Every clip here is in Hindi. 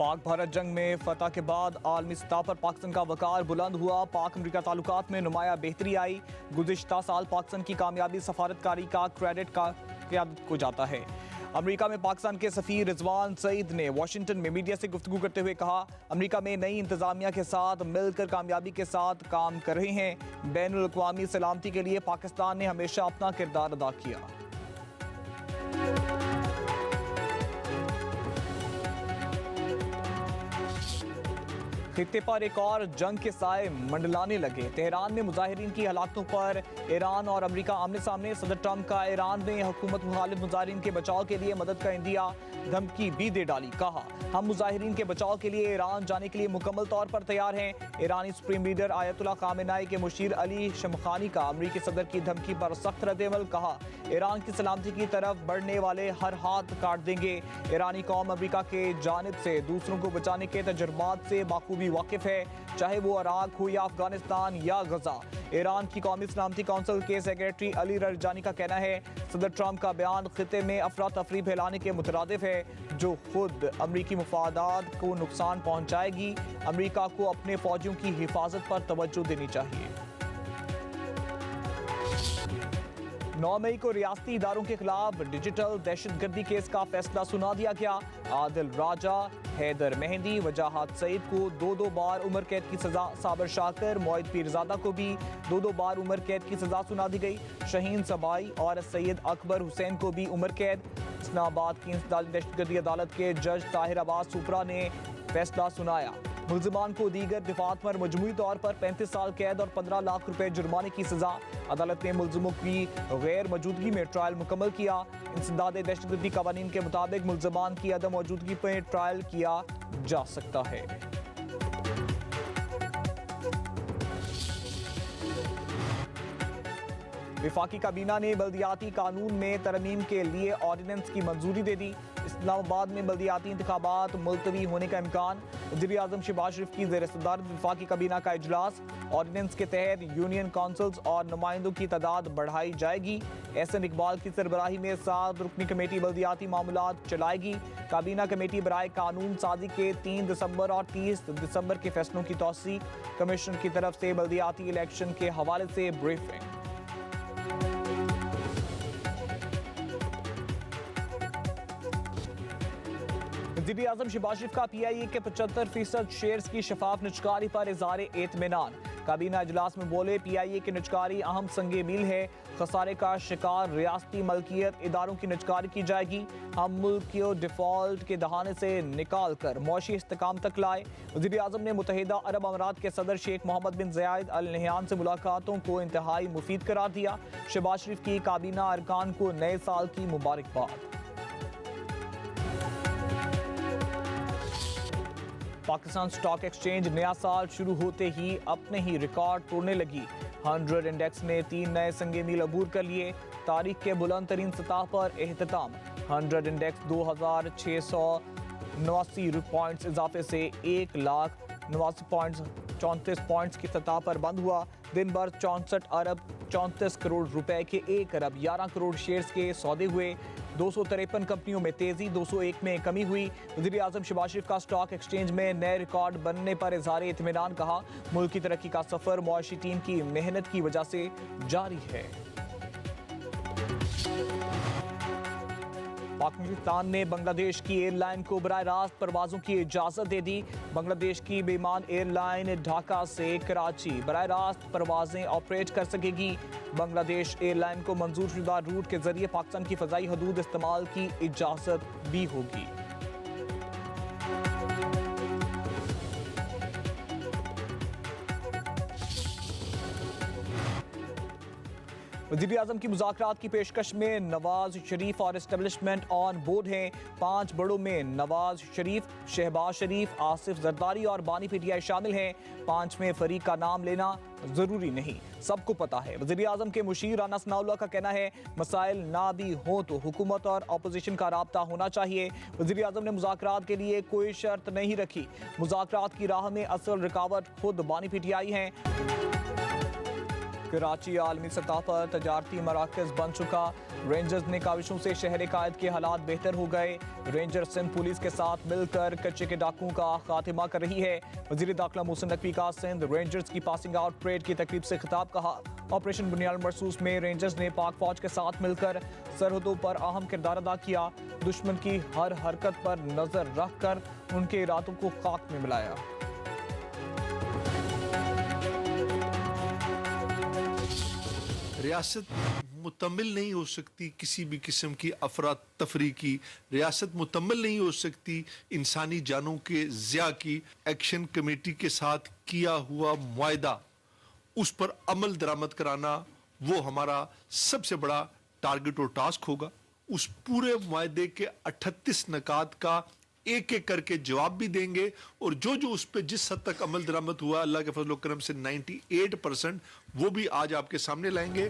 पाक भारत जंग में फतह के बाद आलमी सतह पर पाकिस्तान का वकार बुलंद हुआ। पाक अमरीका ताल्लुकात में नुमाया बेहतरी आई। गुज़िश्ता साल पाकिस्तान की कामयाबी सफारतकारी का क्रेडिट का क़यादत को जाता है। अमरीका में पाकिस्तान के सफ़ीर रिजवान सईद ने वाशिंगटन में मीडिया से गुफ्तगू करते हुए कहा, अमरीका में नई इंतज़ामिया के साथ मिलकर कामयाबी के साथ काम कर रहे हैं। बैनुल अक़वामी सलामती के लिए पाकिस्तान ने हमेशा अपना किरदार अदा किया। खित्ते पर एक और जंग के साए मंडलाने लगे। तेहरान में मुजाहिरीन की हलाकतों पर ईरान और अमरीका आमने सामने। सदर ट्रंप का ईरान में हुकूमत मुखालिफ मुजाहिरीन के बचाव के लिए मदद का इंदिया, धमकी भी दे डाली। कहा, हम मुजाहिरीन के बचाव के लिए ईरान जाने के लिए मुकम्मल तौर पर तैयार हैं। ईरानी सुप्रीम लीडर आयतुल्लाह खामेनेई के मुशीर अली शमखानी का अमरीकी सदर की धमकी पर सख्त रद्द-ए-अमल। कहा, ईरान की सलामती की तरफ बढ़ने वाले हर हाथ काट देंगे। ईरानी कौम अमरीका के जानिब से दूसरों को बचाने के तजुर्बात से बाखूबी वाकिफ है, चाहे वो इराक हो या अफगानिस्तान या गजा। ईरान की कौमी सलामती कौंसिल के सेक्रेटरी अली रजानी का कहना है, सदर ट्रंप का बयान खित्ते में अफरा तफरी फैलाने के मुतरादिफ है, जो खुद अमरीकी मुफादात को नुकसान पहुंचाएगी। अमरीका को अपने फौजियों की हिफाजत पर तवज्जो देनी चाहिए। 9 मई को रियासती इदारों के खिलाफ डिजिटल दहशतगर्दी केस का फैसला सुना दिया गया। आदिल राजा, हैदर मेहंदी, वजाहत सईद को 2-2 बार उम्र कैद की सजा, साबर शाकर, मोइद पीरजादा को भी 2-2 बार उम्र कैद की सजा सुना दी गई। शहीन सबाई और सैयद अकबर हुसैन को भी उम्र कैद। इस्लामाबाद की इंसदादी दहशतगर्दी अदालत के जज ताहिर अब्बास सुपरा ने फैसला सुनाया। मुल्जिमान को दीगर दिफात पर मजमूई तौर पर 35 साल कैद और 15 लाख रुपए जुर्माने की सजा। अदालत ने मुल्जिमों की गैर मौजूदगी में ट्रायल मुकम्मल किया। इंसदादी दहशतगर्दी कवानीन के मुताबिक मुल्जिमान की अदम मौजूदगी पर ट्रायल किया जा सकता है। वफाकी काबीना ने बल्दियाती कानून में तरमीम के लिए ऑर्डिनेंस की मंजूरी दे दी। इस्लामाबाद में बल्दियाती इंतखाबात मुलतवी होने का इम्कान। वज़ीर आज़म शहबाज शरीफ की ज़ेर सदारत वफाकी काबीना का इजलास। ऑर्डिनेंस के तहत यूनियन काउंसिल्स और नुमाइंदों की तादाद बढ़ाई जाएगी। एहसन इकबाल की सरबराही में 7 रुकनी कमेटी बल्दियाती मामलात चलाएगी। काबीना कमेटी बराए कानून साजी के 3 दिसंबर और 30 दिसंबर के फैसलों की तौसीक। कमीशन की तरफ से बल्दियाती इलेक्शन के हवाले से ब्रीफिंग। वज़ीर आज़म शहबाज शरीफ का PIA के 75% शेयर्स की शफाफ निचकारी पर इज़हार एतमिनान। काबीना इजलास में बोले, PIA की निचकारी अहम संगे मील है। खसारे का शिकार रियासती मलकियत इदारों की निचकारी की जाएगी। हम मुल्क को डिफॉल्ट के दहाने से निकाल कर मौशी इस्तेकाम तक लाए। वज़ीर आज़म ने मुत्तहिदा अरब अमारात के सदर शेख मोहम्मद बिन ज़ायद अल नहयान से मुलाकातों को इंतहाई मुफीद करार दिया। शहबाज शरीफ की काबीना अरकान को नए साल की मुबारकबाद। पाकिस्तान स्टॉक एक्सचेंज नया साल शुरू होते ही अपने ही रिकॉर्ड तोड़ने लगी। 100 इंडेक्स ने 3 नए संगे मील अबूर कर लिए। तारीख के बुलंद तरीन सतह पर एहतमाम। 100 इंडेक्स 2689 पॉइंट्स इजाफे से 1,89,34 पॉइंट्स की सतह पर बंद हुआ। दिन भर 64 अरब 34 करोड़ रुपए के 1 अरब 11 करोड़ शेयर्स के सौदे हुए। 253 कंपनियों में तेजी, 201 में कमी हुई। वज़ीर आज़म शहबाज शरीफ का स्टॉक एक्सचेंज में नए रिकॉर्ड बनने पर इज़हार इत्मीनान। कहा, मुल्क की तरक्की का सफर मुआशी टीम की मेहनत की वजह से जारी है। पाकिस्तान ने बांग्लादेश की एयरलाइन को बराह रास्त परवाजों की इजाज़त दे दी। बांग्लादेश की बेईमान एयरलाइन ढाका से कराची बराह रास्त परवाजें ऑपरेट कर सकेगी। बांग्लादेश एयरलाइन को मंजूर शुदा रूट के जरिए पाकिस्तान की फ़ज़ाई हदूद इस्तेमाल की इजाज़त भी होगी। वज़ीर आज़म की मुज़ाकरात की पेशकश में नवाज शरीफ और इस्टेब्लिशमेंट ऑन बोर्ड हैं। 5 बड़ों में नवाज शरीफ, शहबाज शरीफ, आसिफ जरदारी और बानी PTI शामिल हैं। 5वें फरीक का नाम लेना जरूरी नहीं, सबको पता है। वज़ीर आज़म के मुशीर राना सनाउल्लाह का कहना है, मसाइल ना भी हो तो हुकूमत और अपोजिशन का राब्ता होना चाहिए। वज़ीर आज़म ने मुज़ाकरात के लिए कोई शर्त नहीं रखी। मुज़ाकरात की राह में असल रुकावट खुद बानी PTI हैं। कराची आलमी सतह पर तजारती मराकज बन चुका। रेंजर्स ने काविशों से शहर कायद के हालात बेहतर हो गए। रेंजर सिंध पुलिस के साथ मिलकर कच्चे के डाकुओं का खात्मा कर रही है। वजीर दाखिला मोहसिन नकवी का सिंध रेंजर्स की पासिंग आउट परेड की तकरीब से खिताब। कहा, ऑपरेशन बुनियाद मरसूस में रेंजर्स ने पाक फौज के साथ मिलकर सरहदों पर अहम किरदार अदा किया। दुश्मन की हर हरकत पर नजर रखकर उनके इरादों को खाक में मिलाया। रियासत मुतम्मिल नहीं हो सकती किसी भी किस्म की अफरा तफरी की। रियासत मुतम्मिल नहीं हो सकती इंसानी जानों के ज़िया की। एक्शन कमेटी के साथ किया हुआ मुआहदा, उस पर अमल दरामद कराना, वो हमारा सबसे बड़ा टारगेट और टास्क होगा। उस पूरे मुआहदे के 38 नकात का एक एक करके जवाब भी देंगे, और जो जो उस पर जिस हद तक अमल दरामद हुआ अल्लाह के फजल करम से 98% वो भी आज आपके सामने लाएंगे।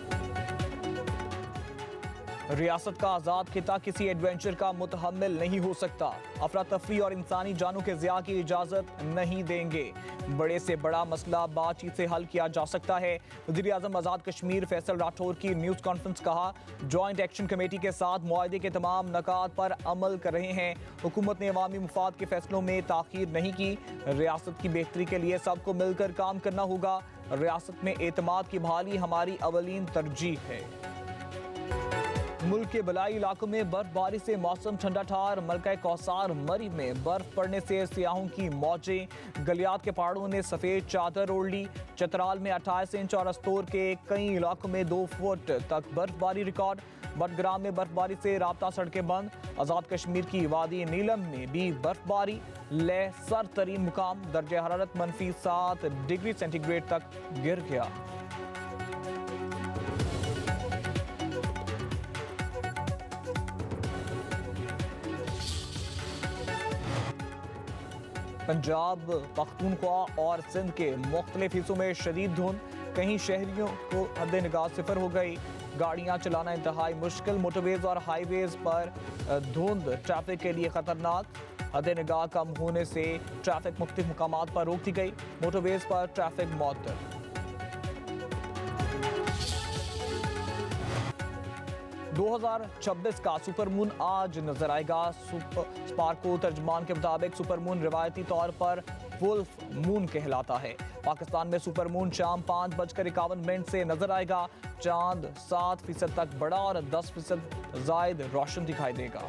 रियासत का आजाद खिता किसी एडवेंचर का मुतहम्मिल नहीं हो सकता। अफरा तफरी और इंसानी जानों के ज़िया की इजाज़त नहीं देंगे। बड़े से बड़ा मसला बातचीत से हल किया जा सकता है। वज़ीर आज़म आज़ाद कश्मीर फैसल राठौर की न्यूज़ कॉन्फ्रेंस। कहा, जॉइंट एक्शन कमेटी के साथ मुआहदे के तमाम नकात पर अमल कर रहे हैं। हुकूमत ने अवामी मुफाद के फैसलों में ताख़ीर नहीं की। रियासत की बेहतरी के लिए सबको मिलकर काम करना होगा। रियासत में एतमाद की बहाली हमारी अवलीन तरजीह है। मुल्क के बलाई इलाकों में बर्फबारी से मौसम ठंडा ठार। मलका कौसार मरीब में बर्फ पड़ने से सियाहों की मौजें। गलियात के पहाड़ों ने सफ़ेद चादर ओढ़ ली। चतराल में 28 इंच और अस्तोर के कई इलाकों में 2 फुट तक बर्फबारी रिकॉर्ड। बडग्राम में बर्फबारी से राब्ता सड़कें बंद। आज़ाद कश्मीर की वादी नीलम में भी बर्फबारी। लह सर तरीन मुकाम दर्जे हरारत -7 डिग्री सेंटीग्रेड तक गिर गया। पंजाब, पख्तूनख्वा और सिंध के मुख्तलिफ हिस्सों में शदीद धुंध। कहीं शहरियों को हद निगाह सिफर हो गई। गाड़ियां चलाना इंतहाई मुश्किल। मोटरवेज और हाईवेज पर धुंध ट्रैफिक के लिए खतरनाक। हद निगाह कम होने से ट्रैफिक मुख्तलिफ मुकामात पर रोक दी गई। मोटरवेज पर ट्रैफिक मअतल। 2026 का सुपरमून आज नजर आएगा। स्पार्को तर्जमान के मुताबिक सुपरमून रिवायती तौर पर वुल्फ मून कहलाता है। पाकिस्तान में सुपरमून शाम 5:51 से नजर आएगा। चांद 7% तक बड़ा और 10% जायद रोशन दिखाई देगा।